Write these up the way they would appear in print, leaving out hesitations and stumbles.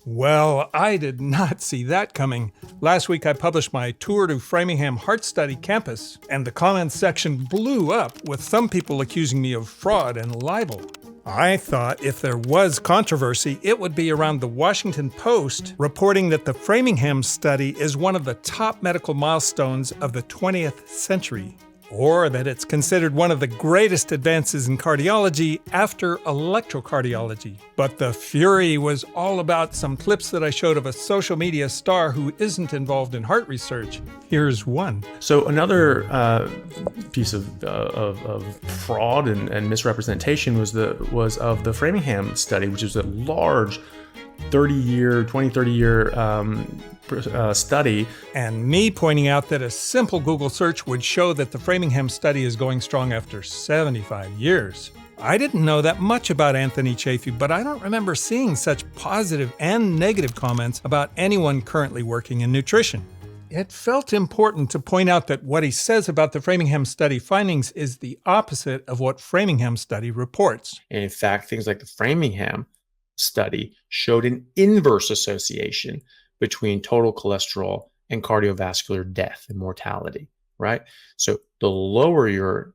Well, I did not see that coming. Last week I published my tour to Framingham Heart Study campus, and the comments section blew up with some people accusing me of fraud and libel. I thought if there was controversy, it would be around the Washington Post reporting that the Framingham study is one of the top medical milestones of the 20th century, or that it's considered one of the greatest advances in cardiology after electrocardiology. But the fury was all about some clips that I showed of a social media star who isn't involved in heart research. Here's one. So another piece of fraud and misrepresentation was of the Framingham study, which is a large 30 year study. And me pointing out that a simple Google search would show that the Framingham study is going strong after 75 years. I didn't know that much about Anthony Chaffee, but I don't remember seeing such positive and negative comments about anyone currently working in nutrition. It felt important to point out that what he says about the Framingham study findings is the opposite of what Framingham study reports. And in fact, things like the Framingham study showed an inverse association between total cholesterol and cardiovascular death and mortality, right? So the lower your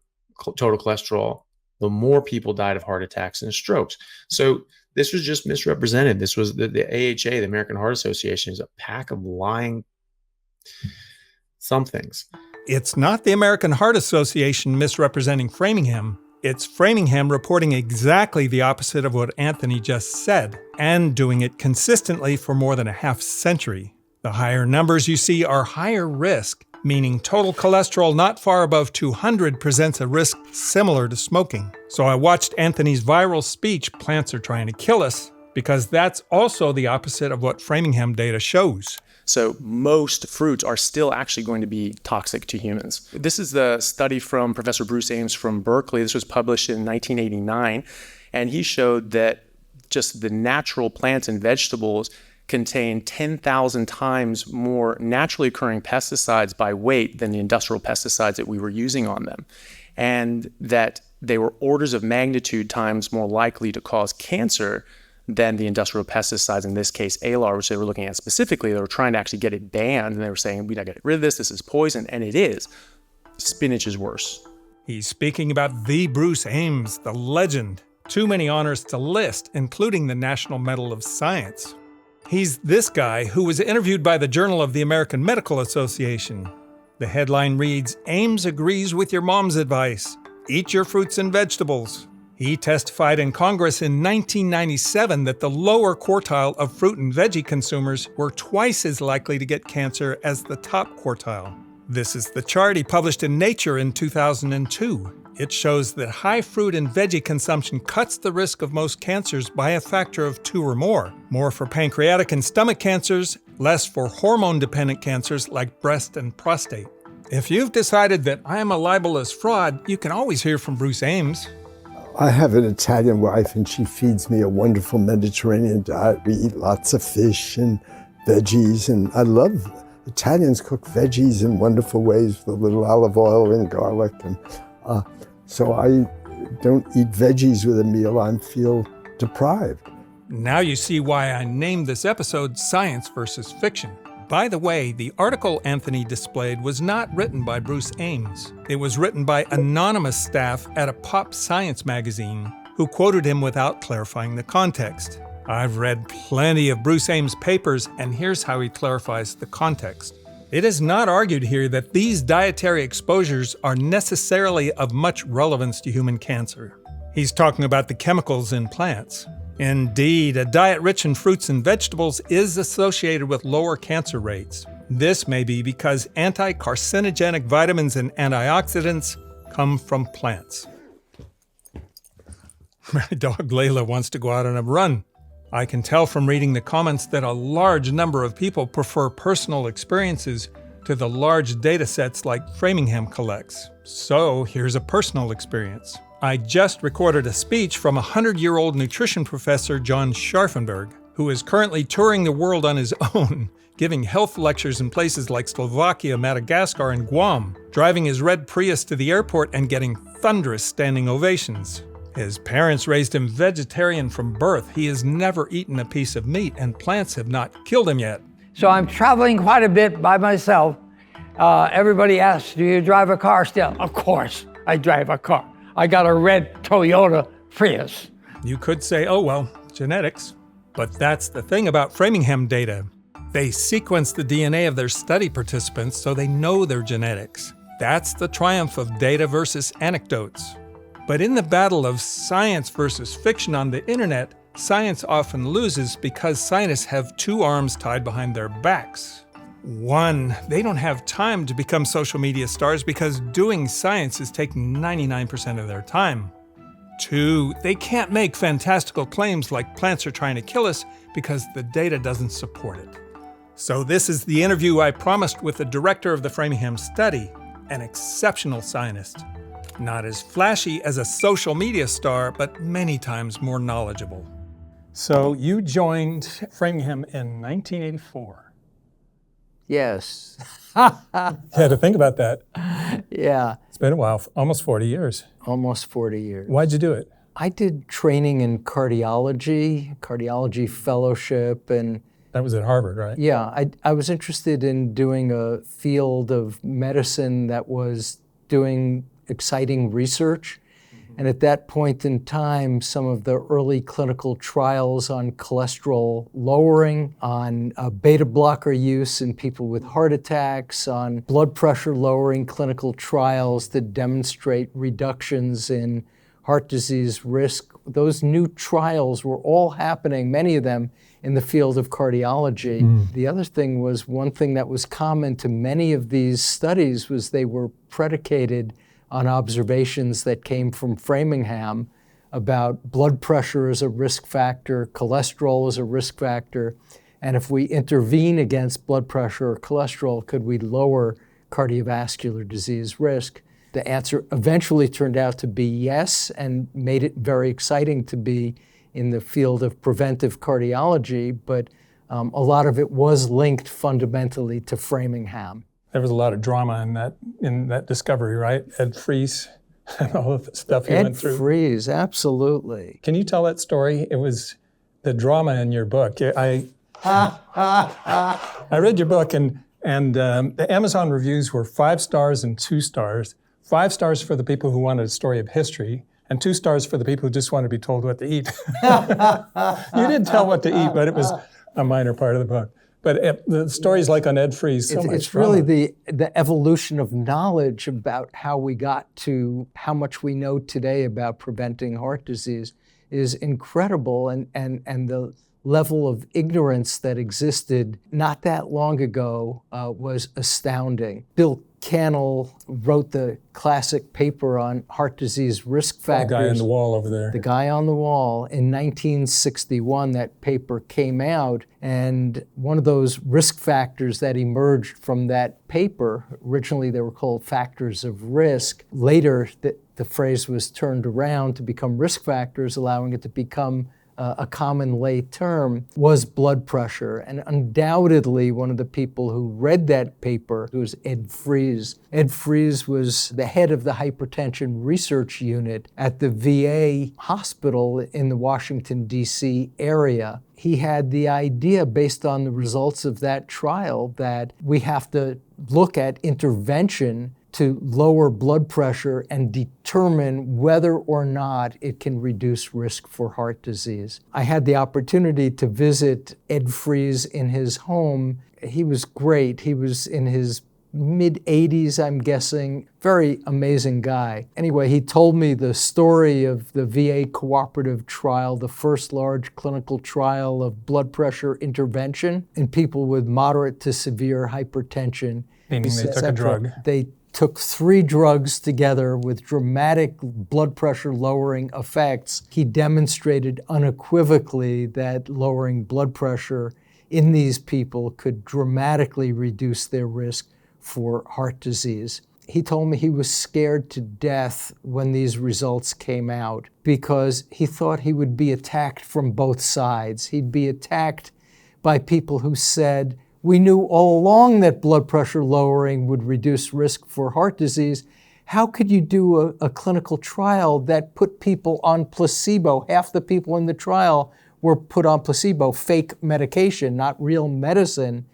total cholesterol, the more people died of heart attacks and strokes. So this was just misrepresented. This was the AHA, the American Heart Association, is a pack of lying somethings. It's not the American Heart Association misrepresenting Framingham. It's Framingham reporting exactly the opposite of what Anthony just said, and doing it consistently for more than a half century. The higher numbers you see are higher risk, meaning total cholesterol not far above 200 presents a risk similar to smoking. So I watched Anthony's viral speech, "Plants are trying to kill us," because that's also the opposite of what Framingham data shows. So most fruits are still actually going to be toxic to humans. This is the study from Professor Bruce Ames from Berkeley. This was published in 1989, and he showed that just the natural plants and vegetables contain 10,000 times more naturally occurring pesticides by weight than the industrial pesticides that we were using on them, and that they were orders of magnitude times more likely to cause cancer than the industrial pesticides, in this case ALAR, which they were looking at specifically. They were trying to actually get it banned, and they were saying, we gotta get rid of this is poison, and it is. Spinach is worse. He's speaking about the Bruce Ames, the legend. Too many honors to list, including the National Medal of Science. He's this guy who was interviewed by the Journal of the American Medical Association. The headline reads, "Ames agrees with your mom's advice. Eat your fruits and vegetables." He testified in Congress in 1997 that the lower quartile of fruit and veggie consumers were twice as likely to get cancer as the top quartile. This is the chart he published in Nature in 2002. It shows that high fruit and veggie consumption cuts the risk of most cancers by a factor of 2 or more. More for pancreatic and stomach cancers, less for hormone-dependent cancers like breast and prostate. If you've decided that I am a libelous fraud, you can always hear from Bruce Ames. I have an Italian wife, and she feeds me a wonderful Mediterranean diet. We eat lots of fish and veggies, and I love Italians cook veggies in wonderful ways with a little olive oil and garlic. And so I don't eat veggies with a meal. I feel deprived. Now you see why I named this episode Science versus Fiction. By the way, the article Anthony displayed was not written by Bruce Ames. It was written by anonymous staff at a pop science magazine who quoted him without clarifying the context. I've read plenty of Bruce Ames' papers, and here's how he clarifies the context. It is not argued here that these dietary exposures are necessarily of much relevance to human cancer. He's talking about the chemicals in plants. Indeed, a diet rich in fruits and vegetables is associated with lower cancer rates. This may be because anti-carcinogenic vitamins and antioxidants come from plants. My dog Layla wants to go out on a run. I can tell from reading the comments that a large number of people prefer personal experiences to the large data sets like Framingham collects. So here's a personal experience. I just recorded a speech from 100-year-old nutrition professor John Scharffenberg, who is currently touring the world on his own, giving health lectures in places like Slovakia, Madagascar, and Guam, driving his red Prius to the airport and getting thunderous standing ovations. His parents raised him vegetarian from birth. He has never eaten a piece of meat, and plants have not killed him yet. So I'm traveling quite a bit by myself. Everybody asks, do you drive a car still? Of course, I drive a car. I got a red Toyota Prius. You could say, oh well, genetics. But that's the thing about Framingham data. They sequence the DNA of their study participants so they know their genetics. That's the triumph of data versus anecdotes. But in the battle of science versus fiction on the internet, science often loses because scientists have two arms tied behind their backs. One, they don't have time to become social media stars because doing science is taking 99% of their time. Two, they can't make fantastical claims like plants are trying to kill us because the data doesn't support it. So this is the interview I promised with the director of the Framingham study, an exceptional scientist. Not as flashy as a social media star, but many times more knowledgeable. So you joined Framingham in 1984. Yes. You had to think about that. Yeah, It's been a while, almost 40 years. almost 40 years. Why'd you do it? I did training in cardiology fellowship, and That was at Harvard, right? yeah, I was interested in doing a field of medicine that was doing exciting research. And at that point in time, some of the early clinical trials on cholesterol lowering, on beta blocker use in people with heart attacks, on blood pressure lowering clinical trials that demonstrate reductions in heart disease risk, those new trials were all happening, many of them in the field of cardiology. The other thing was, one thing that was common to many of these studies was they were predicated on observations that came from Framingham about blood pressure as a risk factor, cholesterol as a risk factor, and if we intervene against blood pressure or cholesterol, could we lower cardiovascular disease risk? The answer eventually turned out to be yes, and made it very exciting to be in the field of preventive cardiology, but a lot of it was linked fundamentally to Framingham. There was a lot of drama in that discovery, right? Ed Freis and all of the stuff he went through. Ed Freis, absolutely. Can you tell that story? It was the drama in your book. I read your book, and the Amazon reviews were 5 stars and 2 stars. 5 stars for the people who wanted a story of history, and 2 stars for the people who just wanted to be told what to eat. You didn't tell what to eat, but it was a minor part of the book. But the stories like on Ed Freis, It's really the evolution of knowledge about how we got to how much we know today about preventing heart disease is incredible, and the level of ignorance that existed not that long ago was astounding. Bill Cannell wrote the classic paper on heart disease risk factors. The guy on the wall over there. The guy on the wall. In 1961, that paper came out, and one of those risk factors that emerged from that paper, originally they were called factors of risk. Later, the phrase was turned around to become risk factors, allowing it to become a common lay term, was blood pressure. And undoubtedly, one of the people who read that paper was Ed Freis. Ed Freis was the head of the hypertension research unit at the VA hospital in the Washington, D.C. area. He had the idea, based on the results of that trial, that we have to look at intervention to lower blood pressure and determine whether or not it can reduce risk for heart disease. I had the opportunity to visit Ed Freis in his home. He was great. He was in his mid-80s, I'm guessing. Very amazing guy. Anyway, he told me the story of the VA cooperative trial, the first large clinical trial of blood pressure intervention in people with moderate to severe hypertension. Meaning they took a drug. They took 3 drugs together with dramatic blood pressure lowering effects. He demonstrated unequivocally that lowering blood pressure in these people could dramatically reduce their risk for heart disease. He told me he was scared to death when these results came out because he thought he would be attacked from both sides. He'd be attacked by people who said, we knew all along that blood pressure lowering would reduce risk for heart disease. how could you do a clinical trial that put people on placebo? Half the people in the trial were put on placebo, fake medication, not real medicine.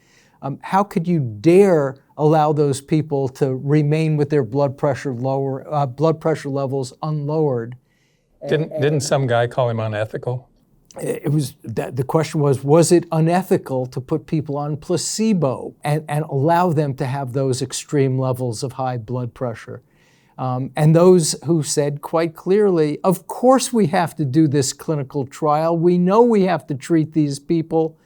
How could you dare allow those people to remain with their blood pressure levels unlowered? Didn't some guy call him unethical? It was the question was it unethical to put people on placebo and allow them to have those extreme levels of high blood pressure? And those who said quite clearly, of course we have to do this clinical trial. We know we have to treat these people.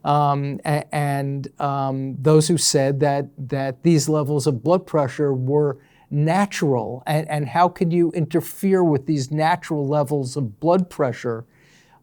And those who said that these levels of blood pressure were natural, and how could you interfere with these natural levels of blood pressure?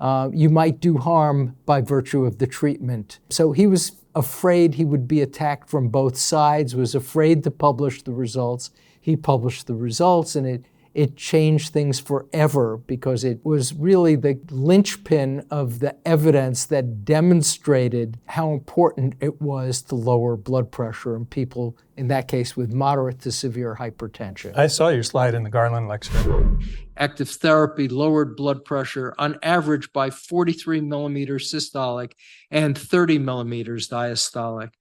You might do harm by virtue of the treatment. So he was afraid he would be attacked from both sides, was afraid to publish the results. He published the results, and it changed things forever because it was really the linchpin of the evidence that demonstrated how important it was to lower blood pressure in people, in that case, with moderate to severe hypertension. I saw your slide in the Garland lecture. Active therapy lowered blood pressure on average by 43 millimeters systolic and 30 millimeters diastolic.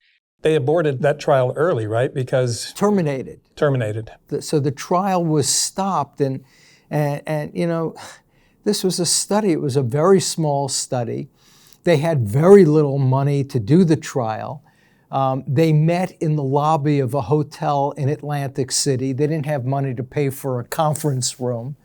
They aborted that trial early, right? Because Terminated. So the trial was stopped, and you know, this was a study. It was a very small study. They had very little money to do the trial. They met in the lobby of a hotel in Atlantic City. They didn't have money to pay for a conference room.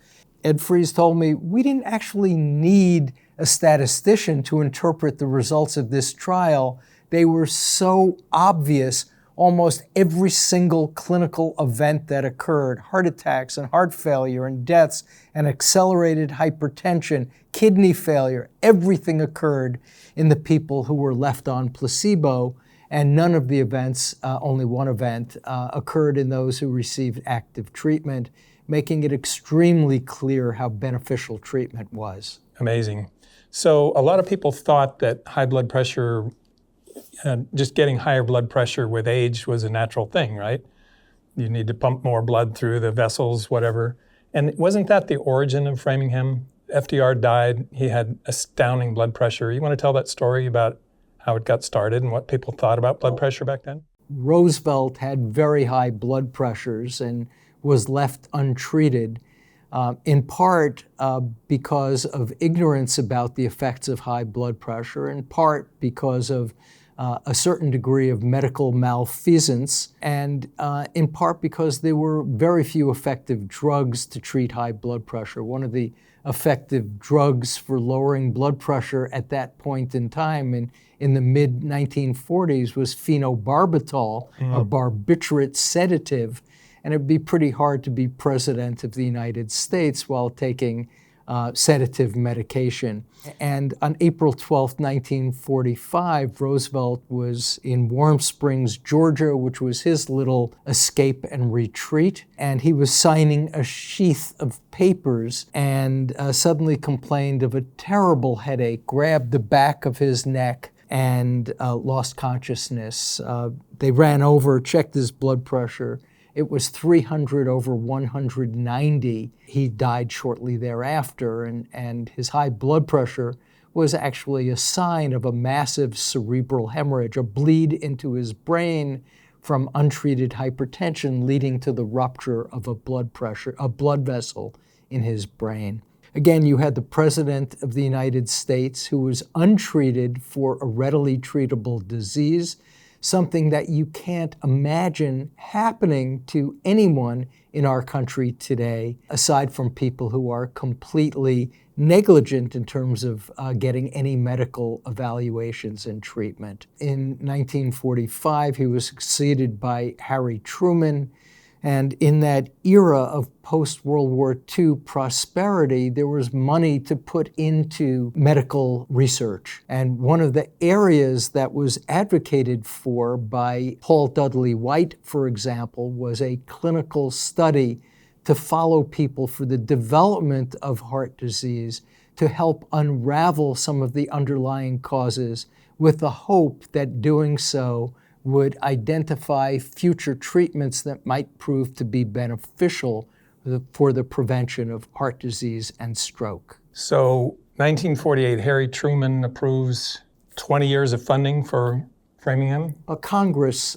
Ed Freis told me, we didn't actually need a statistician to interpret the results of this trial. They were so obvious. Almost every single clinical event that occurred, heart attacks and heart failure and deaths and accelerated hypertension, kidney failure, everything occurred in the people who were left on placebo, and none of the events, only one event, occurred in those who received active treatment, making it extremely clear how beneficial treatment was. Amazing. So a lot of people thought that high blood pressure, just getting higher blood pressure with age was a natural thing, right? You need to pump more blood through the vessels, whatever. And wasn't that the origin of Framingham? FDR died, he had astounding blood pressure. You want to tell that story about how it got started and what people thought about blood pressure back then? Roosevelt had very high blood pressures and was left untreated, in part because of ignorance about the effects of high blood pressure, in part because of a certain degree of medical malfeasance, and in part because there were very few effective drugs to treat high blood pressure. One of the effective drugs for lowering blood pressure at that point in time in the mid-1940s was phenobarbital, a barbiturate sedative, and it'd be pretty hard to be president of the United States while taking sedative medication. And on April 12, 1945, Roosevelt was in Warm Springs, Georgia, which was his little escape and retreat. And he was signing a sheath of papers and suddenly complained of a terrible headache, grabbed the back of his neck, and lost consciousness. They ran over, checked his blood pressure. It was 300 over 190. He died shortly thereafter, and his high blood pressure was actually a sign of a massive cerebral hemorrhage, a bleed into his brain from untreated hypertension leading to the rupture of a blood vessel in his brain. Again, you had the President of the United States who was untreated for a readily treatable disease, something that you can't imagine happening to anyone in our country today, aside from people who are completely negligent in terms of getting any medical evaluations and treatment. In 1945, he was succeeded by Harry Truman. And in that era of post-World War II prosperity, there was money to put into medical research. And one of the areas that was advocated for by Paul Dudley White, for example, was a clinical study to follow people for the development of heart disease, to help unravel some of the underlying causes, with the hope that doing so would identify future treatments that might prove to be beneficial for the prevention of heart disease and stroke. So 1948, Harry Truman approves 20 years of funding for Framingham. Congress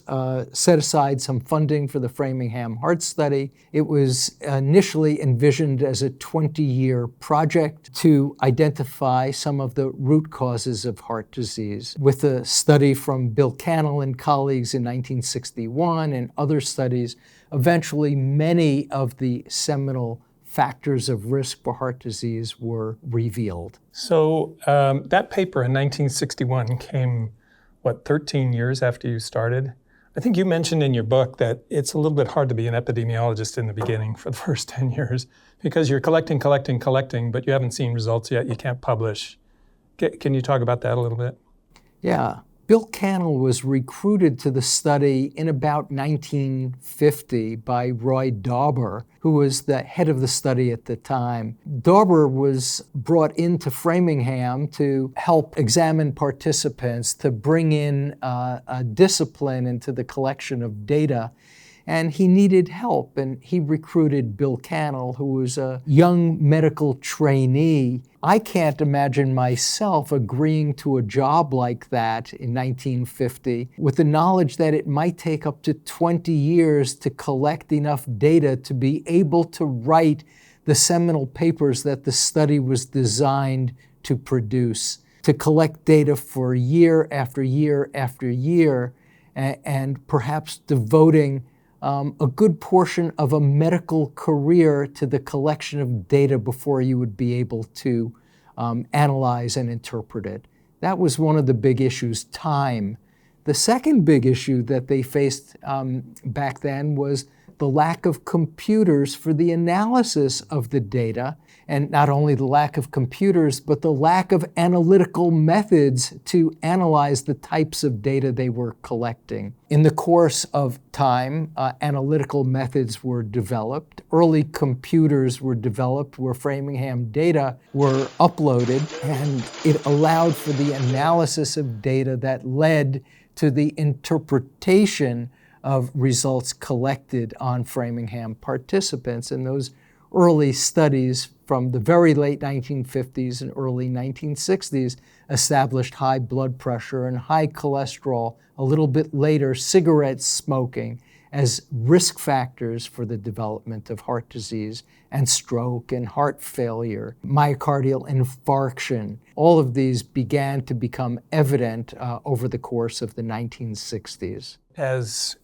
set aside some funding for the Framingham Heart Study. It was initially envisioned as a 20-year project to identify some of the root causes of heart disease. With a study from Bill Cannell and colleagues in 1961 and other studies, eventually many of the seminal factors of risk for heart disease were revealed. So that paper in 1961 came 13 years after you started? I think you mentioned in your book that it's a little bit hard to be an epidemiologist in the beginning for the first 10 years because you're collecting, but you haven't seen results yet. You can't publish. Can you talk about that a little bit? Yeah. Bill Cannell was recruited to the study in about 1950 by Roy Dauber, who was the head of the study at the time. Dauber was brought into Framingham to help examine participants, to bring in a discipline into the collection of data. And he needed help, and he recruited Bill Cannell, who was a young medical trainee. I can't imagine myself agreeing to a job like that in 1950 with the knowledge that it might take up to 20 years to collect enough data to be able to write the seminal papers that the study was designed to produce, to collect data for year after year after year, and perhaps devoting a good portion of a medical career to the collection of data before you would be able to analyze and interpret it. That was one of the big issues, time. The second big issue that they faced back then was the lack of computers for the analysis of the data, and not only the lack of computers, but the lack of analytical methods to analyze the types of data they were collecting. In the course of time, analytical methods were developed. Early computers were developed where Framingham data were uploaded, and it allowed for the analysis of data that led to the interpretation of results collected on Framingham participants. And those early studies from the very late 1950s and early 1960s established high blood pressure and high cholesterol, a little bit later cigarette smoking, as risk factors for the development of heart disease and stroke and heart failure, myocardial infarction. All of these began to become evident over the course of the 1960s. As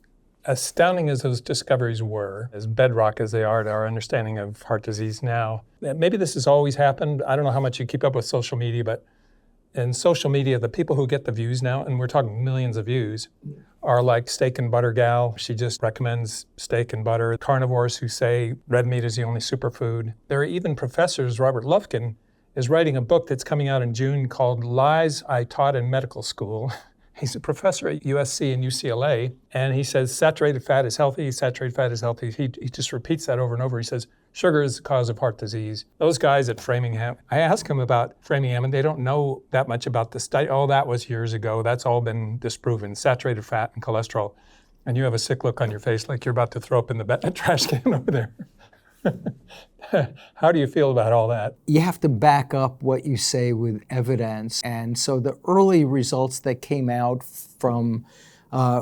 astounding as those discoveries were, as bedrock as they are to our understanding of heart disease now, maybe this has always happened. I don't know how much you keep up with social media, but in social media, the people who get the views now, and we're talking millions of views, are like steak and butter gal. She just recommends steak and butter. Carnivores who say red meat is the only superfood. There are even professors. Robert Lufkin is writing a book that's coming out in June called Lies I Taught in Medical School. He's a professor at USC and UCLA, and he says saturated fat is healthy, saturated fat is healthy. He just repeats that over and over. He says sugar is the cause of heart disease. Those guys at Framingham, I asked him about Framingham, and they don't know that much about the study. Oh, that was years ago. That's all been disproven, saturated fat and cholesterol. And you have a sick look on your face like you're about to throw up in the trash can over there. How do you feel about all that? You have to back up what you say with evidence. And so the early results that came out from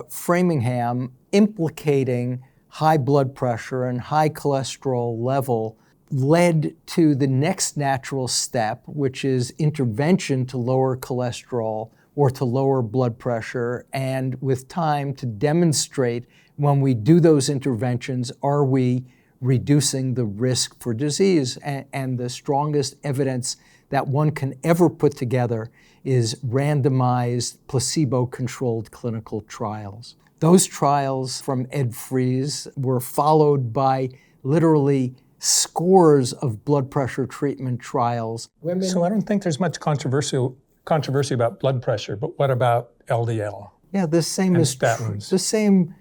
Framingham implicating high blood pressure and high cholesterol level led to the next natural step, which is intervention to lower cholesterol or to lower blood pressure, and with time to demonstrate when we do those interventions, are we reducing the risk for disease? And the strongest evidence that one can ever put together is randomized placebo-controlled clinical trials. Those trials from Ed Freis were followed by literally scores of blood pressure treatment trials. So I don't think there's much controversy about blood pressure, but what about LDL? Yeah, the same and is statins? the same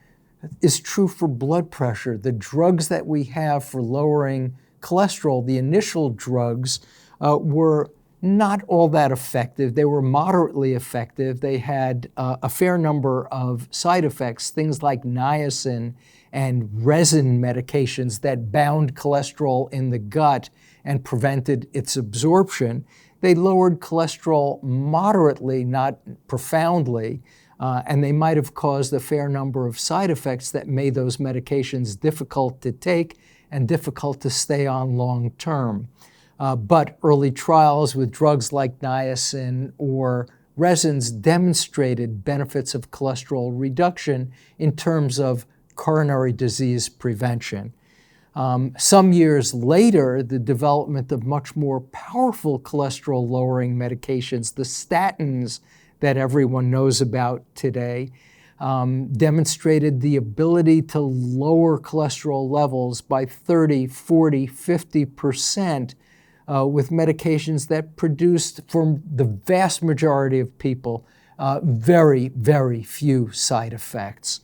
is true for blood pressure. The drugs that we have for lowering cholesterol, the initial drugs, were not all that effective. They were moderately effective. They had a fair number of side effects, things like niacin and resin medications that bound cholesterol in the gut and prevented its absorption. They lowered cholesterol moderately, not profoundly, and they might have caused a fair number of side effects that made those medications difficult to take and difficult to stay on long term. But early trials with drugs like niacin or resins demonstrated benefits of cholesterol reduction in terms of coronary disease prevention. Some years later, the development of much more powerful cholesterol-lowering medications, the statins that everyone knows about today, demonstrated the ability to lower cholesterol levels by 30, 40, 50% with medications that produced, for the vast majority of people, very, very few side effects.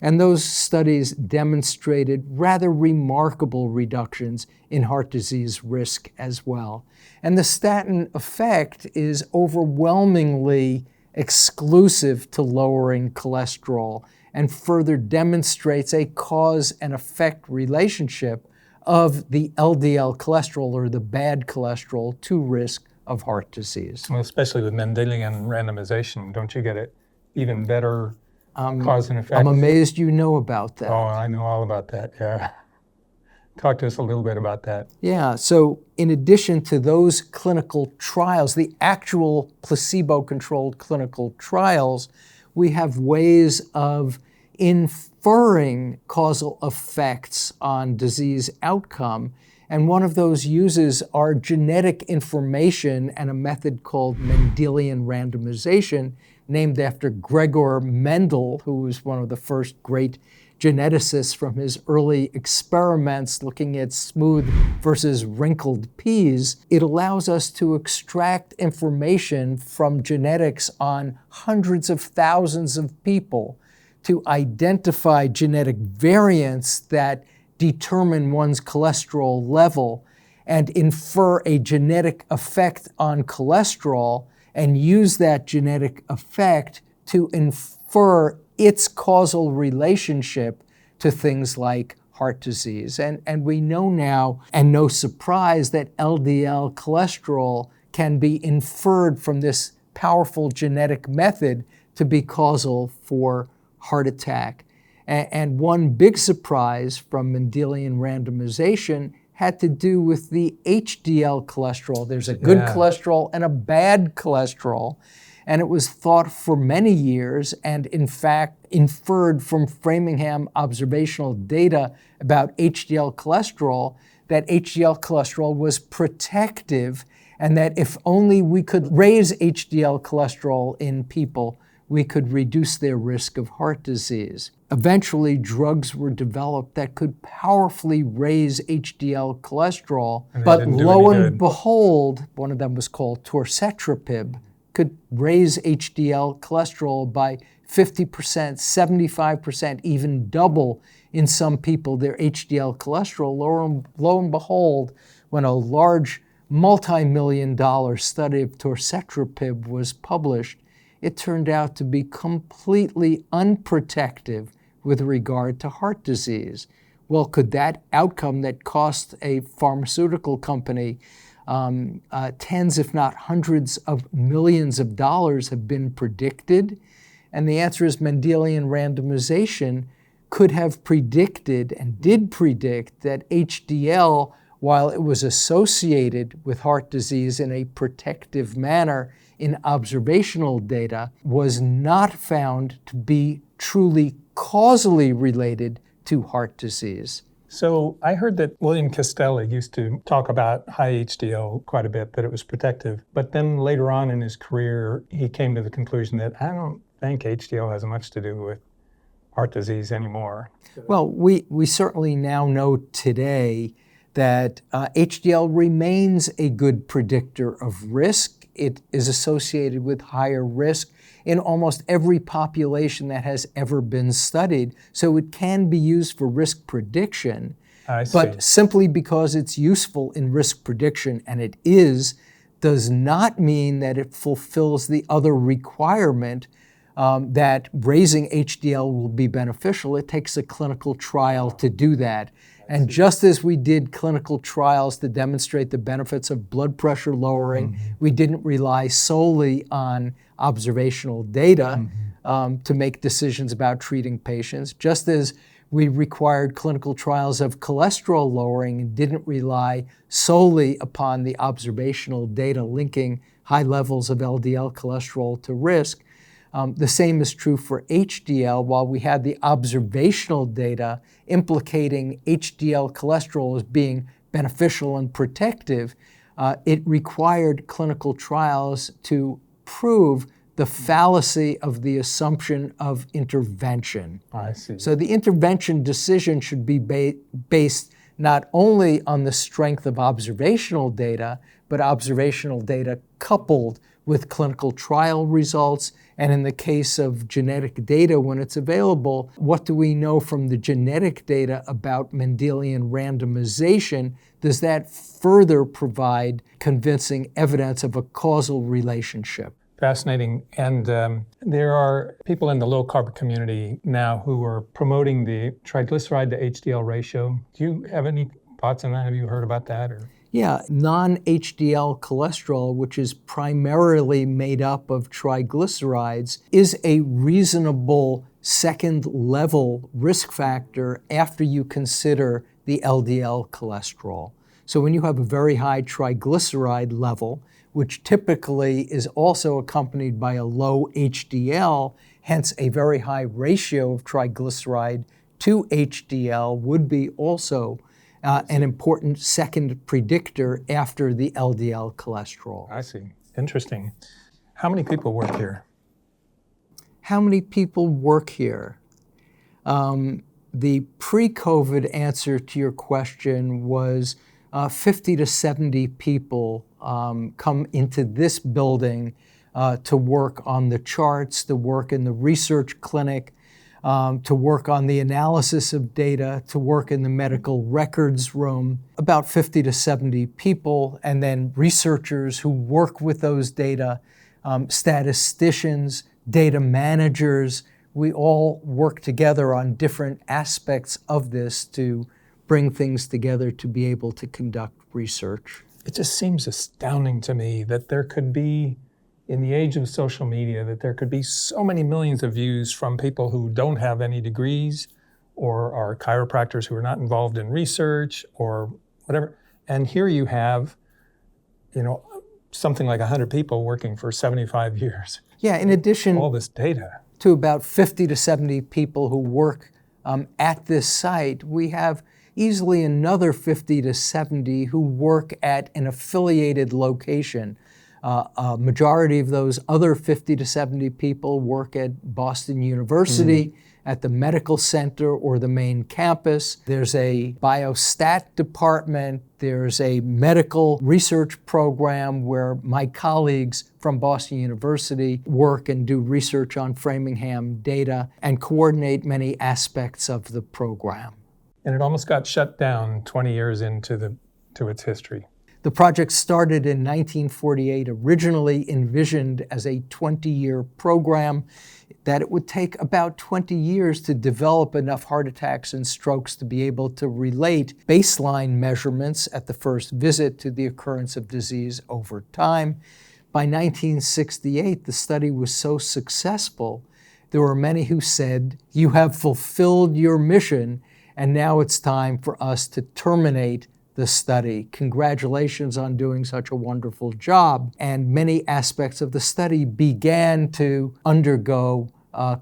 And those studies demonstrated rather remarkable reductions in heart disease risk as well. And the statin effect is overwhelmingly exclusive to lowering cholesterol and further demonstrates a cause and effect relationship of the LDL cholesterol, or the bad cholesterol, to risk of heart disease. Well, especially with Mendelian randomization, don't you get it even better cause and effect? I'm amazed you know about that. Oh, I know all about that, yeah. Talk to us a little bit about that. Yeah, so in addition to those clinical trials, the actual placebo-controlled clinical trials, we have ways of inferring causal effects on disease outcome. And one of those uses our genetic information and a method called Mendelian randomization, named after Gregor Mendel, who was one of the first great geneticists from his early experiments looking at smooth versus wrinkled peas. It allows us to extract information from genetics on hundreds of thousands of people to identify genetic variants that determine one's cholesterol level and infer a genetic effect on cholesterol and use that genetic effect to infer its causal relationship to things like heart disease. And we know now, and no surprise, that LDL cholesterol can be inferred from this powerful genetic method to be causal for heart attack. And one big surprise from Mendelian randomization had to do with the HDL cholesterol. There's a good cholesterol and a bad cholesterol. And it was thought for many years, and in fact inferred from Framingham observational data about HDL cholesterol, that HDL cholesterol was protective, and that if only we could raise HDL cholesterol in people, we could reduce their risk of heart disease. Eventually, drugs were developed that could powerfully raise HDL cholesterol, but lo and behold, one of them was called torcetrapib, could raise HDL cholesterol by 50%, 75%, even double in some people their HDL cholesterol. Lo and behold, when a large multi-million-dollar study of torcetrapib was published, it turned out to be completely unprotective with regard to heart disease. Well, could that outcome that cost a pharmaceutical company tens, if not hundreds of millions of dollars have been predicted? And the answer is Mendelian randomization could have predicted and did predict that HDL, while it was associated with heart disease in a protective manner in observational data, was not found to be truly causally related to heart disease. So I heard that William Castelli used to talk about high HDL quite a bit, that it was protective. But then later on in his career, he came to the conclusion that I don't think HDL has much to do with heart disease anymore. Well, we certainly now know today that HDL remains a good predictor of risk. It is associated with higher risk in almost every population that has ever been studied. So it can be used for risk prediction. I see. But simply because it's useful in risk prediction, and it is, does not mean that it fulfills the other requirement that raising HDL will be beneficial. It takes a clinical trial to do that. And just as we did clinical trials to demonstrate the benefits of blood pressure lowering, we didn't rely solely on observational data to make decisions about treating patients. Just as we required clinical trials of cholesterol lowering and didn't rely solely upon the observational data linking high levels of LDL cholesterol to risk. The same is true for HDL. While we had the observational data implicating HDL cholesterol as being beneficial and protective, it required clinical trials to prove the fallacy of the assumption of intervention. I see. So the intervention decision should be based not only on the strength of observational data, but observational data coupled with clinical trial results. And in the case of genetic data, when it's available, what do we know from the genetic data about Mendelian randomization? Does that further provide convincing evidence of a causal relationship? Fascinating. And there are people in the low-carb community now who are promoting the triglyceride to HDL ratio. Do you have any thoughts on that? Have you heard about that? Or? Yeah, non-HDL cholesterol, which is primarily made up of triglycerides, is a reasonable second-level risk factor after you consider the LDL cholesterol. So when you have a very high triglyceride level, which typically is also accompanied by a low HDL, hence a very high ratio of triglyceride to HDL would be also an important second predictor after the LDL cholesterol. I see. Interesting. How many people work here? How many people work here? The pre-COVID answer to your question was 50 to 70 people come into this building to work on the charts, to work in the research clinic, to work on the analysis of data, to work in the medical records room. About 50 to 70 people, and then researchers who work with those data, statisticians, data managers. We all work together on different aspects of this to bring things together to be able to conduct research. It just seems astounding to me that there could be, in the age of social media, that there could be so many millions of views from people who don't have any degrees or are chiropractors who are not involved in research or whatever. And here you have, something like 100 people working for 75 years. Yeah, in addition all this data to about 50 to 70 people who work at this site, we have easily another 50 to 70 who work at an affiliated location. A majority of those other 50 to 70 people work at Boston University, at the medical center or the main campus. There's a biostat department. There's a medical research program where my colleagues from Boston University work and do research on Framingham data and coordinate many aspects of the program. And it almost got shut down 20 years into its history. The project started in 1948, originally envisioned as a 20-year program, that it would take about 20 years to develop enough heart attacks and strokes to be able to relate baseline measurements at the first visit to the occurrence of disease over time. By 1968, the study was so successful, there were many who said, "You have fulfilled your mission, and now it's time for us to terminate the study. Congratulations on doing such a wonderful job." And many aspects of the study began to undergo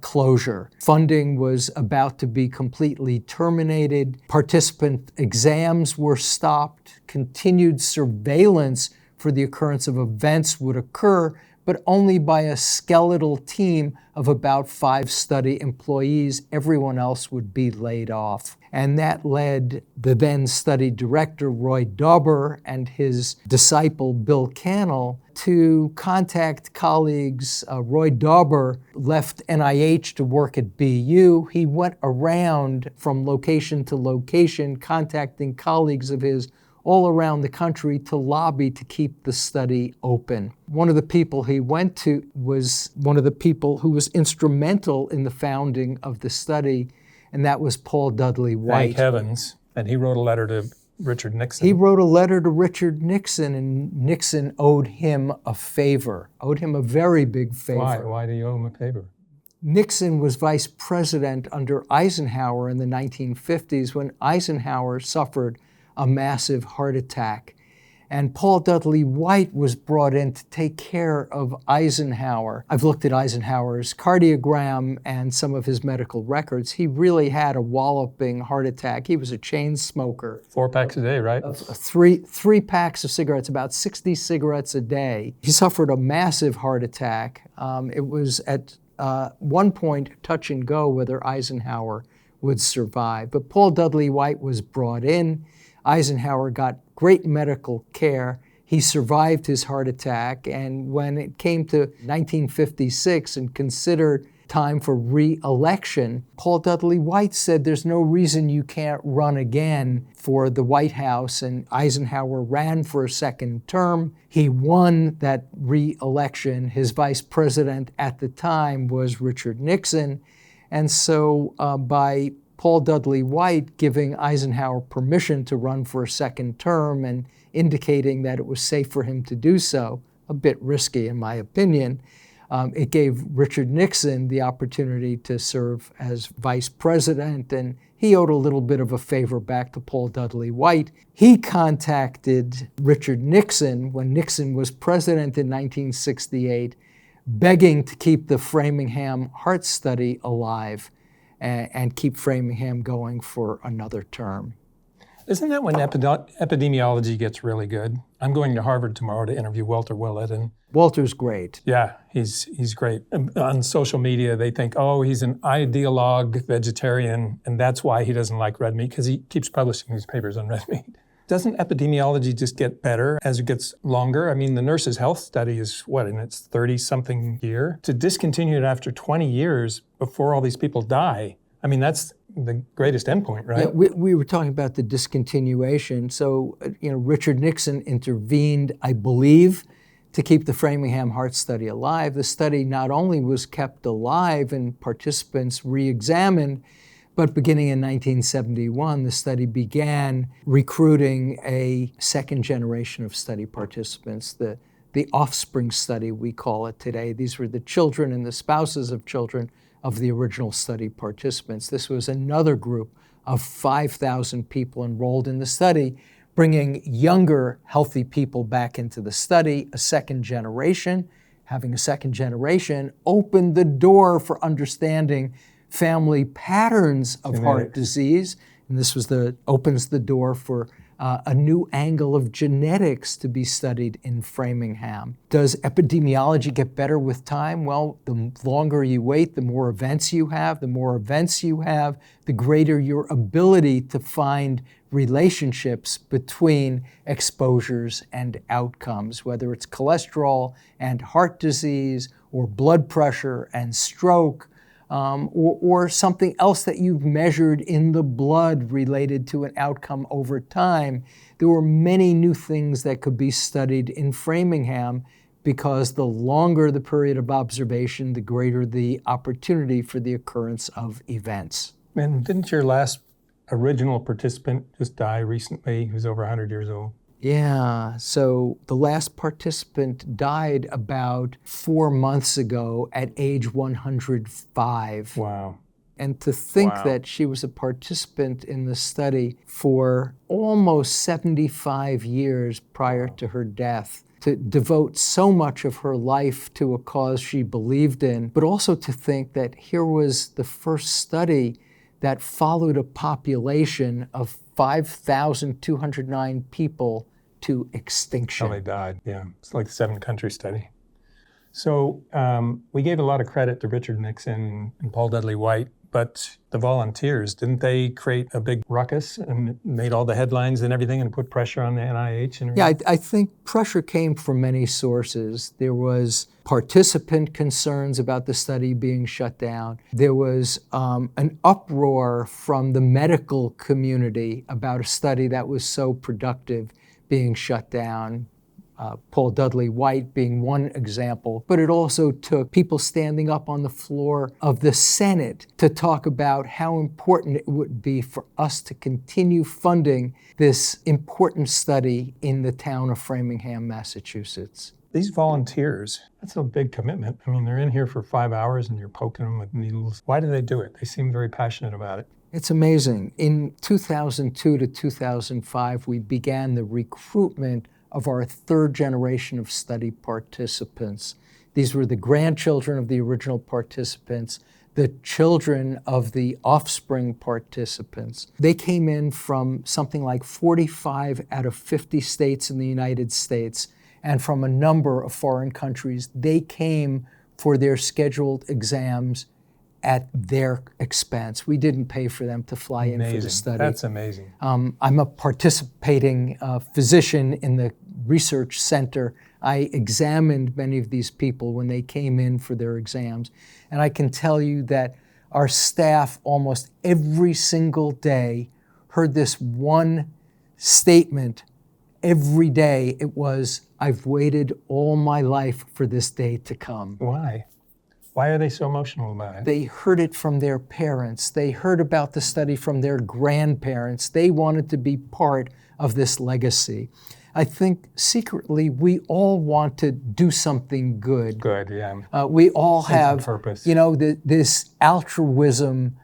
closure. Funding was about to be completely terminated. Participant exams were stopped. Continued surveillance for the occurrence of events would occur, but only by a skeletal team of about 5 study employees. Everyone else would be laid off. And that led the then study director, Roy Dauber, and his disciple, Bill Cannell, to contact colleagues. Roy Dauber left NIH to work at BU. He went around from location to location, contacting colleagues of his all around the country to lobby to keep the study open. One of the people he went to was one of the people who was instrumental in the founding of the study, and that was Paul Dudley White. Thank heavens. And he wrote a letter to Richard Nixon. He wrote a letter to Richard Nixon, and Nixon owed him a favor, owed him a very big favor. Why? Why do you owe him a favor? Nixon was vice president under Eisenhower in the 1950s when Eisenhower suffered a massive heart attack. And Paul Dudley White was brought in to take care of Eisenhower. I've looked at Eisenhower's cardiogram and some of his medical records. He really had a walloping heart attack. He was a chain smoker. 4 packs a day, right? Three packs of cigarettes, about 60 cigarettes a day. He suffered a massive heart attack. It was at one point touch and go whether Eisenhower would survive. But Paul Dudley White was brought in. Eisenhower got great medical care. He survived his heart attack, and when it came to 1956 and considered time for re-election, Paul Dudley White said there's no reason you can't run again for the White House, and Eisenhower ran for a second term. He won that re-election. His vice president at the time was Richard Nixon, and so by Paul Dudley White giving Eisenhower permission to run for a second term and indicating that it was safe for him to do so, a bit risky in my opinion, it gave Richard Nixon the opportunity to serve as vice president, and he owed a little bit of a favor back to Paul Dudley White. He contacted Richard Nixon when Nixon was president in 1968, begging to keep the Framingham heart study alive and keep Framingham going for another term. Isn't that when epidemiology gets really good? I'm going to Harvard tomorrow to interview Walter Willett, and Walter's great. yeah, he's great. On social media, they think, oh, he's an ideologue vegetarian, and that's why he doesn't like red meat, because he keeps publishing these papers on red meat. Doesn't epidemiology just get better as it gets longer? I mean, the Nurses' Health Study is, what, in its 30-something year? To discontinue it after 20 years before all these people die, I mean, that's the greatest endpoint, right? Yeah, we were talking about the discontinuation. So, Richard Nixon intervened, I believe, to keep the Framingham Heart Study alive. The study not only was kept alive and participants re-examined, but beginning in 1971, the study began recruiting a second generation of study participants, the offspring study, we call it today. These were the children and the spouses of children of the original study participants. This was another group of 5,000 people enrolled in the study, bringing younger, healthy people back into the study, a second generation. Having a second generation opened the door for understanding family patterns of heart disease, and this was opens the door for a new angle of genetics to be studied in Framingham. Does epidemiology get better with time? Well, the longer you wait, the more events you have. The more events you have, the greater your ability to find relationships between exposures and outcomes, whether it's cholesterol and heart disease, or blood pressure and stroke, or something else that you've measured in the blood related to an outcome over time. There were many new things that could be studied in Framingham because the longer the period of observation, the greater the opportunity for the occurrence of events. And didn't your last original participant just die recently? He was over 100 years old. Yeah, so the last participant died about 4 months ago at age 105. Wow. And to think that she was a participant in the study for almost 75 years prior to her death, to devote so much of her life to a cause she believed in, but also to think that here was the first study that followed a population of 5,209 people to extinction. How they died, yeah. It's like the 7-country study. So we gave a lot of credit to Richard Nixon and Paul Dudley White, but the volunteers, didn't they create a big ruckus and made all the headlines and everything and put pressure on the NIH? And yeah, I think pressure came from many sources. There was participant concerns about the study being shut down. There was an uproar from the medical community about a study that was so productive. being shut down, Paul Dudley White being one example, but it also took people standing up on the floor of the Senate to talk about how important it would be for us to continue funding this important study in the town of Framingham, Massachusetts. These volunteers, that's a big commitment. I mean, they're in here for 5 hours and you're poking them with needles. Why do they do it? They seem very passionate about it. It's amazing. In 2002 to 2005, we began the recruitment of our third generation of study participants. These were the grandchildren of the original participants, the children of the offspring participants. They came in from something like 45 out of 50 states in the United States and from a number of foreign countries. They came for their scheduled exams at their expense. We didn't pay for them to fly in for the study. That's amazing. I'm a participating physician in the research center. I examined many of these people when they came in for their exams. And I can tell you that our staff almost every single day heard this one statement every day. It was, "I've waited all my life for this day to come." Why? Why are they so emotional about it? They heard it from their parents. They heard about the study from their grandparents. They wanted to be part of this legacy. I think secretly we all want to do something good. Good, yeah. We all Sense of have, purpose. this altruism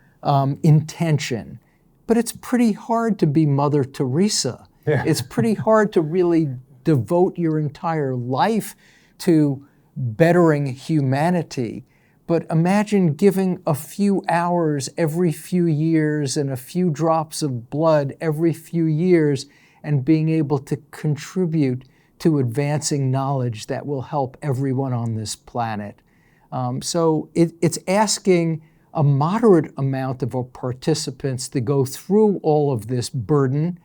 intention. But it's pretty hard to be Mother Teresa. Yeah. It's pretty hard to really devote your entire life to bettering humanity. But imagine giving a few hours every few years and a few drops of blood every few years and being able to contribute to advancing knowledge that will help everyone on this planet. So it's asking a moderate amount of our participants to go through all of this burden,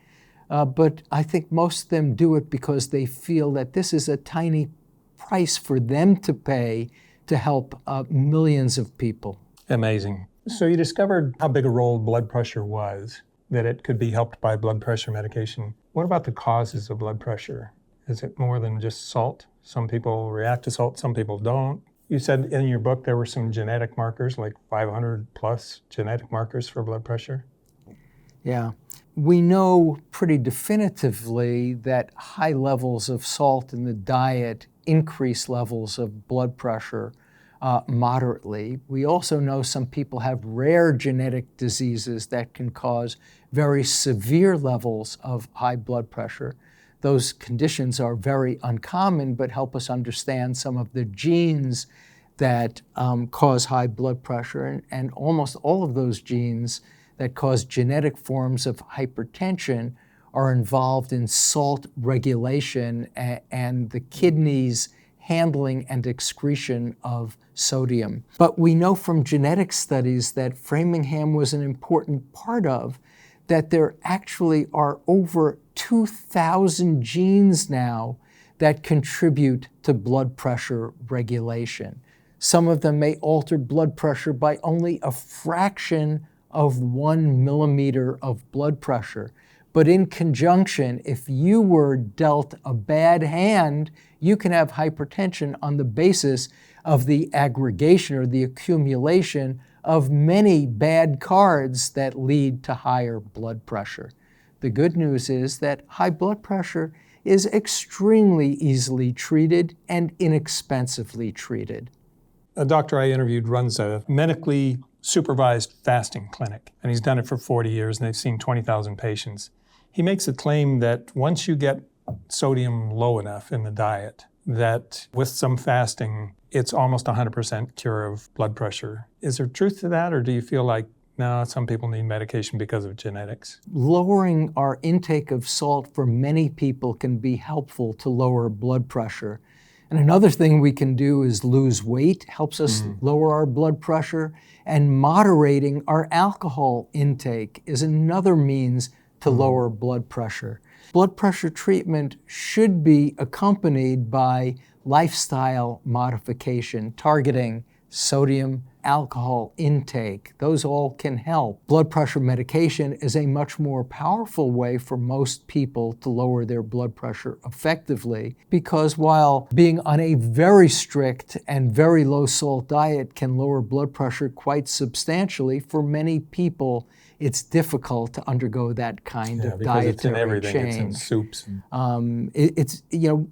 but I think most of them do it because they feel that this is a tiny price for them to pay to help millions of people. Amazing. So you discovered how big a role blood pressure was, that it could be helped by blood pressure medication. What about the causes of blood pressure? Is it more than just salt? Some people react to salt, some people don't. You said in your book there were some genetic markers, like 500 plus genetic markers for blood pressure. Yeah. We know pretty definitively that high levels of salt in the diet increase levels of blood pressure moderately. We also know some people have rare genetic diseases that can cause very severe levels of high blood pressure. Those conditions are very uncommon, but help us understand some of the genes that cause high blood pressure. And almost all of those genes that cause genetic forms of hypertension are involved in salt regulation and the kidneys handling and excretion of sodium. But we know from genetic studies that Framingham was an important part of, that there actually are over 2,000 genes now that contribute to blood pressure regulation. Some of them may alter blood pressure by only a fraction of 1 millimeter of blood pressure. But in conjunction, if you were dealt a bad hand, you can have hypertension on the basis of the aggregation or the accumulation of many bad cards that lead to higher blood pressure. The good news is that high blood pressure is extremely easily treated and inexpensively treated. A doctor I interviewed runs a medically supervised fasting clinic, and he's done it for 40 years, and they've seen 20,000 patients. He makes a claim that once you get sodium low enough in the diet, that with some fasting, it's almost 100% cure of blood pressure. Is there truth to that, or do you feel like, no, some people need medication because of genetics? Lowering our intake of salt for many people can be helpful to lower blood pressure. And another thing we can do is lose weight, helps us lower our blood pressure, and moderating our alcohol intake is another means to lower blood pressure. Blood pressure treatment should be accompanied by lifestyle modification, targeting sodium alcohol intake. Those all can help. Blood pressure medication is a much more powerful way for most people to lower their blood pressure effectively, because while being on a very strict and very low salt diet can lower blood pressure quite substantially, for many people it's difficult to undergo that kind of dietary it's in everything. change. It's in soups.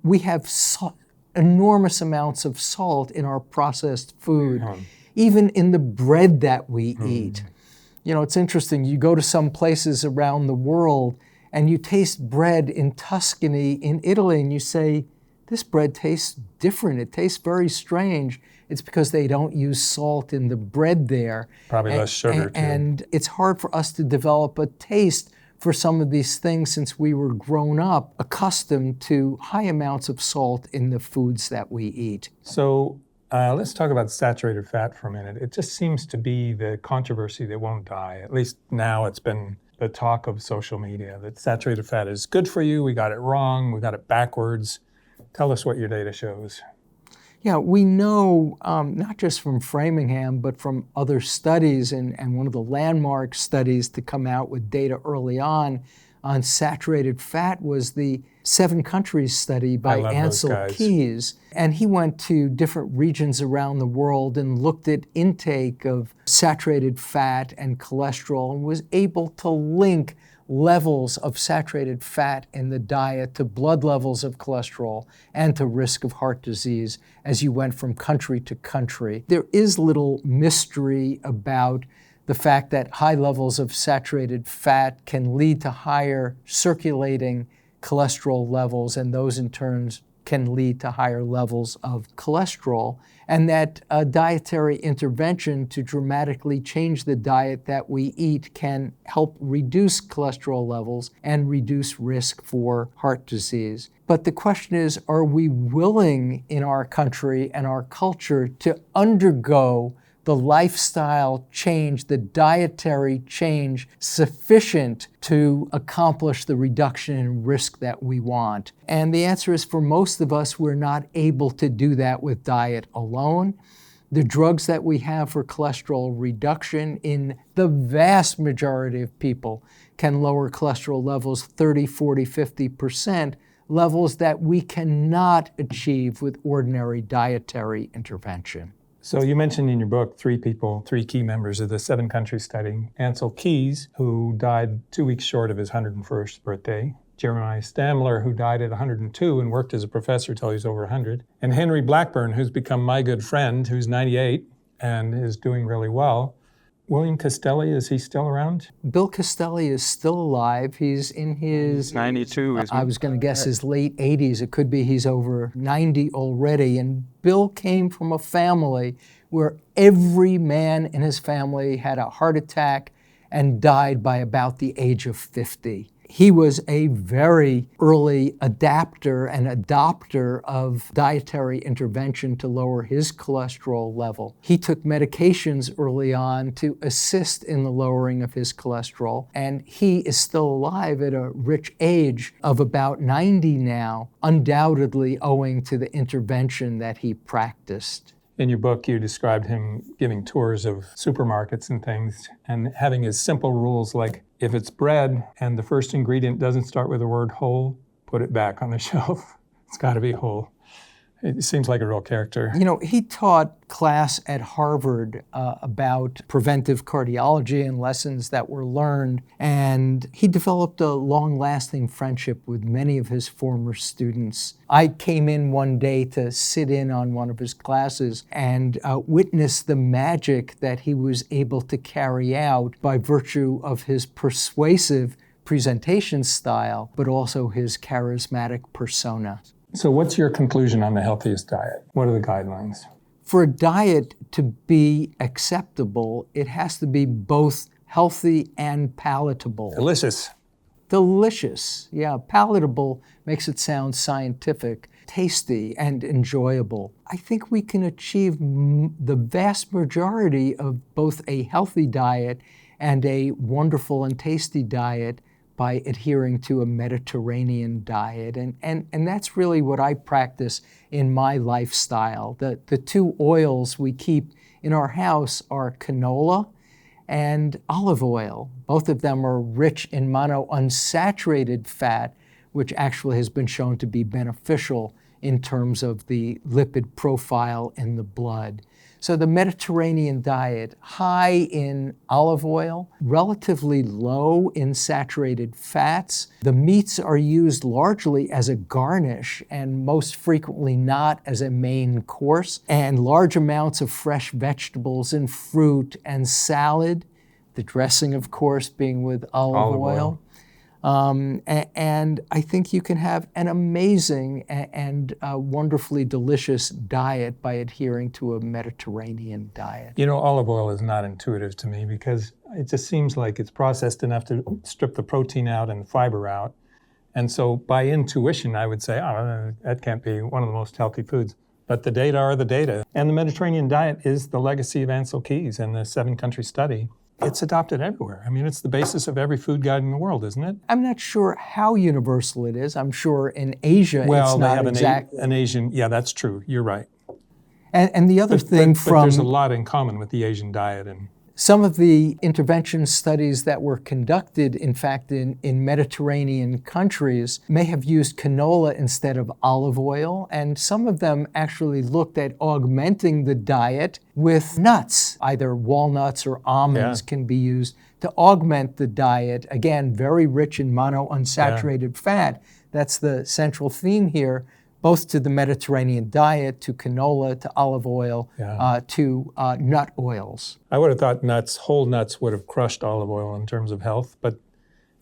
We have enormous amounts of salt in our processed food, even in the bread that we eat. It's interesting. You go to some places around the world and you taste bread in Tuscany, in Italy, and you say, this bread tastes different. It tastes very strange. It's because they don't use salt in the bread there. Probably less sugar, too. And it's hard for us to develop a taste for some of these things since we were grown up accustomed to high amounts of salt in the foods that we eat. So let's talk about saturated fat for a minute. It just seems to be the controversy that won't die. At least now it's been the talk of social media, that saturated fat is good for you. We got it wrong. We got it backwards. Tell us what your data shows. Yeah, we know, not just from Framingham, but from other studies, and one of the landmark studies to come out with data early on saturated fat was the 7 countries study by Ancel Keys. And he went to different regions around the world and looked at intake of saturated fat and cholesterol and was able to link levels of saturated fat in the diet to blood levels of cholesterol and to risk of heart disease as you went from country to country. There is little mystery about the fact that high levels of saturated fat can lead to higher circulating cholesterol levels, and those in turn can lead to higher levels of cholesterol, and that a dietary intervention to dramatically change the diet that we eat can help reduce cholesterol levels and reduce risk for heart disease. But the question is, are we willing in our country and our culture to undergo the lifestyle change, the dietary change sufficient to accomplish the reduction in risk that we want? And the answer is, for most of us, we're not able to do that with diet alone. The drugs that we have for cholesterol reduction in the vast majority of people can lower cholesterol levels 30, 40, 50%, levels that we cannot achieve with ordinary dietary intervention. So you mentioned in your book 3 key members of the 7-country study. Ancel Keys, who died 2 weeks short of his 101st birthday. Jeremiah Stamler, who died at 102 and worked as a professor till he was over 100. And Henry Blackburn, who's become my good friend, who's 98 and is doing really well. William Castelli, is he still around? Bill Castelli is still alive. He's in his 92. I was going to guess his late 80s. It could be he's over 90 already. And Bill came from a family where every man in his family had a heart attack and died by about the age of 50. He was a very early adapter and adopter of dietary intervention to lower his cholesterol level. He took medications early on to assist in the lowering of his cholesterol, and he is still alive at a rich age of about 90 now, undoubtedly owing to the intervention that he practiced. In your book, you described him giving tours of supermarkets and things and having his simple rules like, if it's bread and the first ingredient doesn't start with the word whole, put it back on the shelf. It's got to be whole. It seems like a real character. You know, he taught class at Harvard about preventive cardiology and lessons that were learned, and he developed a long-lasting friendship with many of his former students. I came in one day to sit in on one of his classes and witness the magic that he was able to carry out by virtue of his persuasive presentation style, but also his charismatic persona. So what's your conclusion on the healthiest diet? What are the guidelines? For a diet to be acceptable, it has to be both healthy and palatable. Delicious. Delicious, yeah. Palatable makes it sound scientific. Tasty and enjoyable. I think we can achieve the vast majority of both a healthy diet and a wonderful and tasty diet by adhering to a Mediterranean diet. And that's really what I practice in my lifestyle. The 2 oils we keep in our house are canola and olive oil. Both of them are rich in monounsaturated fat, which actually has been shown to be beneficial in terms of the lipid profile in the blood. So the Mediterranean diet, high in olive oil, relatively low in saturated fats. The meats are used largely as a garnish and most frequently not as a main course, and large amounts of fresh vegetables and fruit and salad. The dressing, of course, being with olive oil. And I think you can have an amazing and wonderfully delicious diet by adhering to a Mediterranean diet. You know, olive oil is not intuitive to me because it just seems like it's processed enough to strip the protein out and the fiber out. And so by intuition, I would say, oh, that can't be one of the most healthy foods. But the data are the data. And the Mediterranean diet is the legacy of Ansel Keys and the 7-country study. It's adopted everywhere. I mean, it's the basis of every food guide in the world, isn't it? I'm not sure how universal it is. I'm sure in Asia it's not they have exact. an Asian, yeah, that's true. You're right. And the other thing but there's a lot in common with the Asian diet. And some of the intervention studies that were conducted, in fact, in Mediterranean countries may have used canola instead of olive oil, and some of them actually looked at augmenting the diet with nuts. Either walnuts or almonds can be used to augment the diet. Again, very rich in monounsaturated fat. That's the central theme here, both to the Mediterranean diet, to canola, to olive oil, to nut oils. I would have thought whole nuts would have crushed olive oil in terms of health, but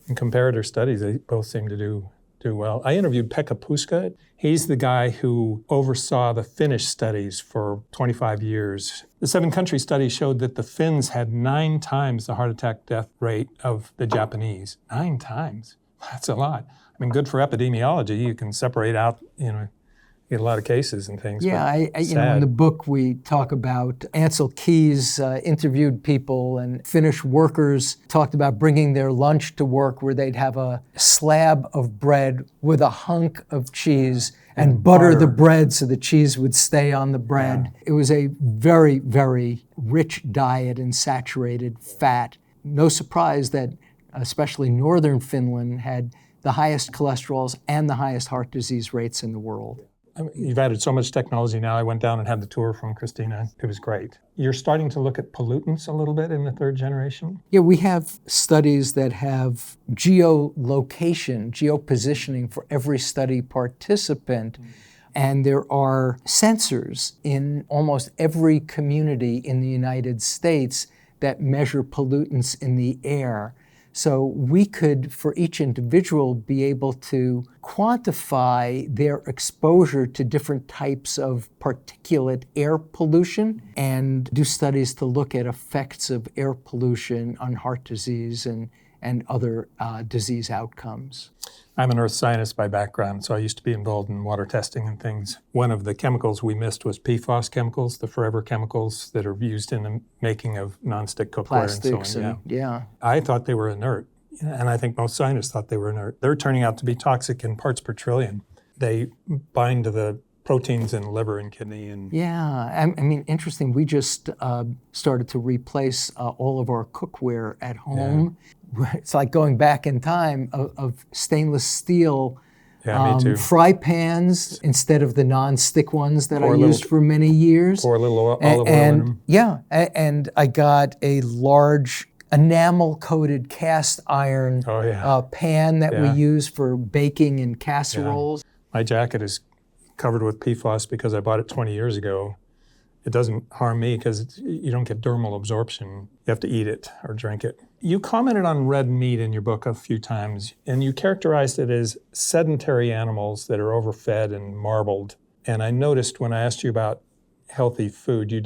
in comparator studies, they both seem to do well. I interviewed Pekka Puska. He's the guy who oversaw the Finnish studies for 25 years. The 7-country study showed that the Finns had 9 times the heart attack death rate of the Japanese. 9 times. That's a lot. I mean, good for epidemiology. You can separate out, get a lot of cases and things. Yeah, in the book we talk about Ansel Keys interviewed people, and Finnish workers talked about bringing their lunch to work where they'd have a slab of bread with a hunk of cheese and butter the bread so the cheese would stay on the bread. Yeah. It was a very, very rich diet in saturated fat. No surprise that especially northern Finland had the highest cholesterols and the highest heart disease rates in the world. I mean, you've added so much technology now. I went down and had the tour from Christina. It was great. You're starting to look at pollutants a little bit in the 3rd generation? Yeah, we have studies that have geolocation, geopositioning for every study participant. And there are sensors in almost every community in the United States that measure pollutants in the air. So we could, for each individual, be able to quantify their exposure to different types of particulate air pollution and do studies to look at effects of air pollution on heart disease and other disease outcomes. I'm an earth scientist by background, so I used to be involved in water testing and things. One of the chemicals we missed was PFAS chemicals, the forever chemicals that are used in the making of nonstick cookware plastics and so on. Yeah. I thought they were inert, and I think most scientists thought they were inert. They're turning out to be toxic in parts per trillion. They bind to the proteins in liver and kidney. I mean, interesting. We just started to replace all of our cookware at home. Yeah. It's like going back in time of stainless steel fry pans instead of the non-stick ones that I used for many years. Pour a little olive oil in them. Yeah, and I got a large enamel-coated cast iron pan that we use for baking in casseroles. Yeah. My jacket is covered with PFAS because I bought it 20 years ago. It doesn't harm me because you don't get dermal absorption. You have to eat it or drink it. You commented on red meat in your book a few times, and you characterized it as sedentary animals that are overfed and marbled. And I noticed when I asked you about healthy food, you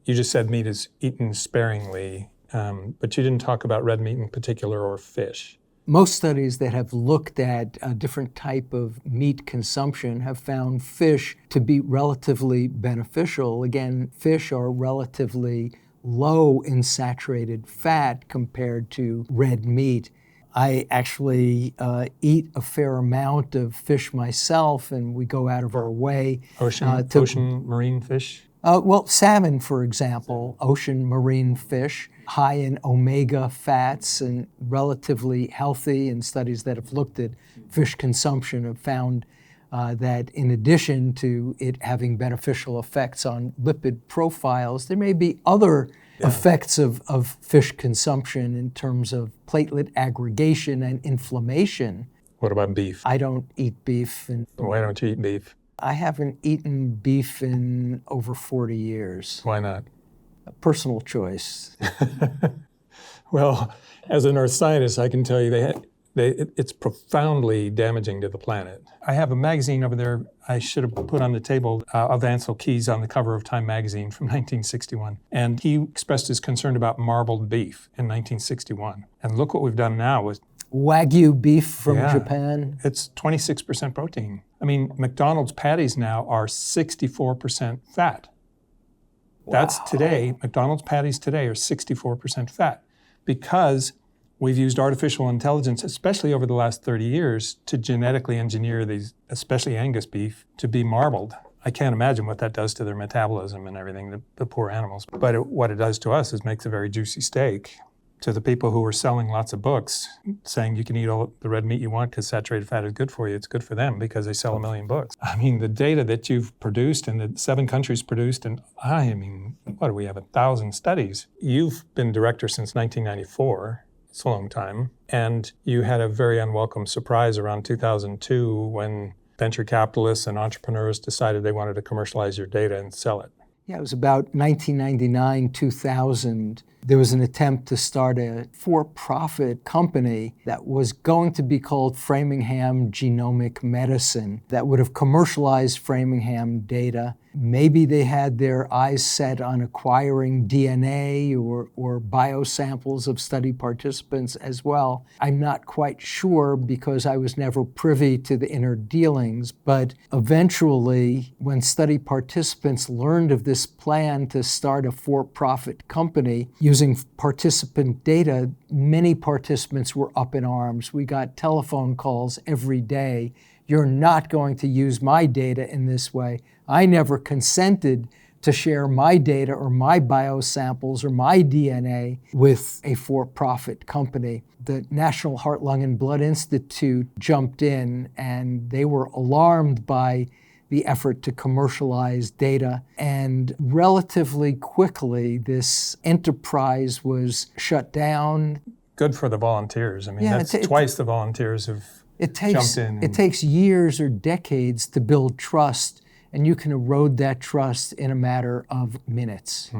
just said meat is eaten sparingly, but you didn't talk about red meat in particular or fish. Most studies that have looked at a different type of meat consumption have found fish to be relatively beneficial. Again, fish are relatively low in saturated fat compared to red meat. I actually eat a fair amount of fish myself, and we go out of our way. Ocean marine fish? Well, salmon, for example, ocean marine fish, high in omega fats and relatively healthy, and studies that have looked at fish consumption have found that in addition to it having beneficial effects on lipid profiles, there may be other effects of fish consumption in terms of platelet aggregation and inflammation. What about beef? I don't eat beef. And Why don't you eat beef? I haven't eaten beef in over 40 years. Why not? A personal choice. Well, as an earth scientist, I can tell you it's profoundly damaging to the planet. I have a magazine over there I should have put on the table of Ansel Keys on the cover of Time magazine from 1961. And he expressed his concern about marbled beef in 1961. And look what we've done now with Wagyu beef from Japan. It's 26% protein. I mean, McDonald's patties now are 64% fat. Wow. That's today. McDonald's patties today are 64% fat because we've used artificial intelligence, especially over the last 30 years, to genetically engineer these, especially Angus beef, to be marbled. I can't imagine what that does to their metabolism and everything, the poor animals. But what it does to us is makes a very juicy steak. To the people who are selling lots of books saying you can eat all the red meat you want because saturated fat is good for you, it's good for them because they sell 1 million books. I mean, the data that you've produced and the 7 countries produced, and I mean, what do we have, 1,000 studies? You've been director since 1994. It's a long time. And you had a very unwelcome surprise around 2002 when venture capitalists and entrepreneurs decided they wanted to commercialize your data and sell it. Yeah, it was about 1999, 2000. There was an attempt to start a for-profit company that was going to be called Framingham Genomic Medicine that would have commercialized Framingham data. Maybe they had their eyes set on acquiring DNA or biosamples of study participants as well. I'm not quite sure because I was never privy to the inner dealings, but eventually when study participants learned of this plan to start a for-profit company using participant data, many participants were up in arms. We got telephone calls every day. You're not going to use my data in this way. I never consented to share my data or my biosamples or my DNA with a for-profit company. The National Heart, Lung, and Blood Institute jumped in, and they were alarmed by the effort to commercialize data. And relatively quickly, this enterprise was shut down. Good for the volunteers. I mean, that's twice the volunteers have jumped in. It takes years or decades to build trust, and you can erode that trust in a matter of minutes.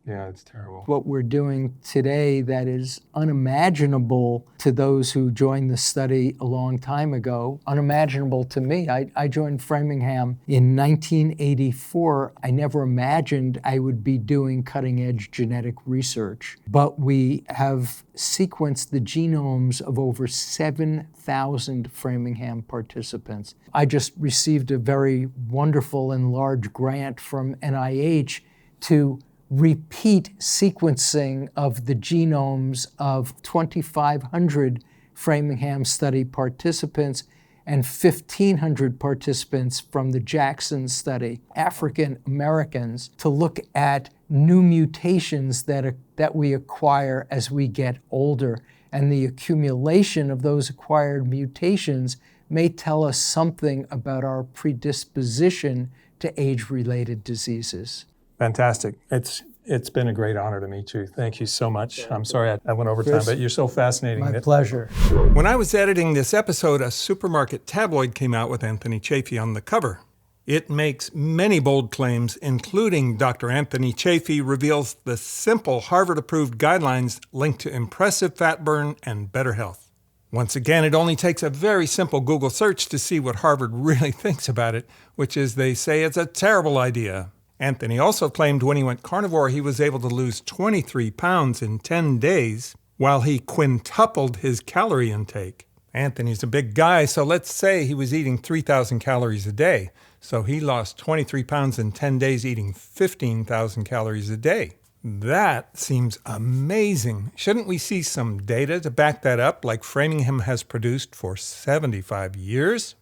Yeah, it's terrible. What we're doing today that is unimaginable to those who joined the study a long time ago, unimaginable to me. I joined Framingham in 1984. I never imagined I would be doing cutting-edge genetic research, but we have sequenced the genomes of over 7,000 Framingham participants. I just received a very wonderful and large grant from NIH to repeat sequencing of the genomes of 2,500 Framingham study participants and 1,500 participants from the Jackson study, African Americans, to look at new mutations that we acquire as we get older. And the accumulation of those acquired mutations may tell us something about our predisposition to age-related diseases. Fantastic. It's been a great honor to meet you. Thank you so much. I'm sorry I went over time, but you're so fascinating. My pleasure. When I was editing this episode, a supermarket tabloid came out with Anthony Chaffee on the cover. It makes many bold claims, including Dr. Anthony Chaffee reveals the simple Harvard-approved guidelines linked to impressive fat burn and better health. Once again, it only takes a very simple Google search to see what Harvard really thinks about it, which is they say it's a terrible idea. Anthony also claimed when he went carnivore, he was able to lose 23 pounds in 10 days while he quintupled his calorie intake. Anthony's a big guy, so let's say he was eating 3,000 calories a day. So he lost 23 pounds in 10 days eating 15,000 calories a day. That seems amazing. Shouldn't we see some data to back that up like Framingham has produced for 75 years?